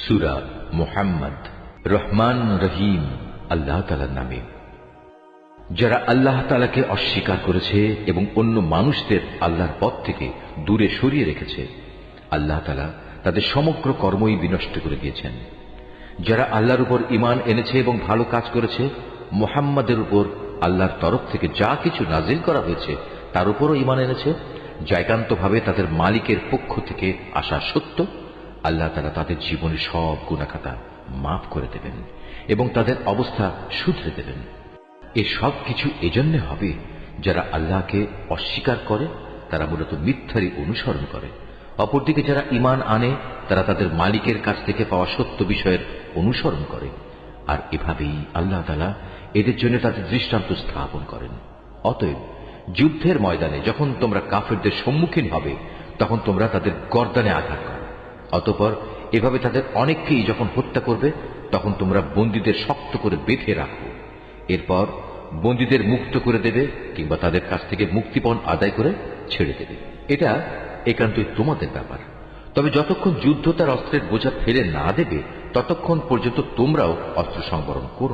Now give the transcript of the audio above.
সূরা মুহাম্মদ। রহমান রহিম আল্লাহ তাআলার নামে। যারা আল্লাহ তাআলাকে অস্বীকার করেছে এবং অন্য মানুষদের আল্লাহর পথ থেকে দূরে সরিয়ে রেখেছে, আল্লাহ তাআলা তাদের সমগ্র কর্মই বিনষ্ট করে দিয়েছেন। যারা আল্লাহর উপর ঈমান এনেছে এবং ভালো কাজ করেছে, মুহাম্মাদের উপর আল্লাহর তরফ থেকে যা কিছু নাজিল করা হয়েছে তার উপরও ঈমান এনেছে, যা একান্তভাবে তাদের মালিকের পক্ষ থেকে আসা সত্য, আল্লাহ তাআলা তাদের জীবনের সব গুনাহখাতা মাফ করে দেবেন এবং তাদের অবস্থা শুধরে দেবেন। এ সব কিছু এজন্য হবে যারা আল্লাহকে অস্বীকার করে, তারা মূলত মিথ্যারই অনুসরণ করে। অপরদিকে যারা ঈমান আনে, তারা তাদের মালিকের কাছ থেকে পাওয়া সত্য বিষয়ের অনুসরণ করে। আর এভাবেই আল্লাহ তাআলা এদের জন্য তাদের দৃষ্টান্ত স্থাপন করেন। অতএব যুদ্ধের ময়দানে যখন তোমরা কাফেরদের সম্মুখীন হবে, তখন তোমরা তাদের গর্দানে আঘাত করো। অতঃপর এভাবে তাদের অনেককেই যখন হত্যা করবে, তখন তোমরা বন্দীদের শক্ত করে বেঁধে রাখো। এরপর বন্দীদের মুক্ত করে দেবে কিংবা তাদের কাছ থেকে মুক্তিপণ আদায় করে ছেড়ে দেবে। এটা একান্তই তোমাদের ব্যাপার। তবে যতক্ষণ যুদ্ধ তার অস্ত্রের বোঝা ফেলে না দেবে, ততক্ষণ পর্যন্ত তোমরাও অস্ত্র সংবরণ করো।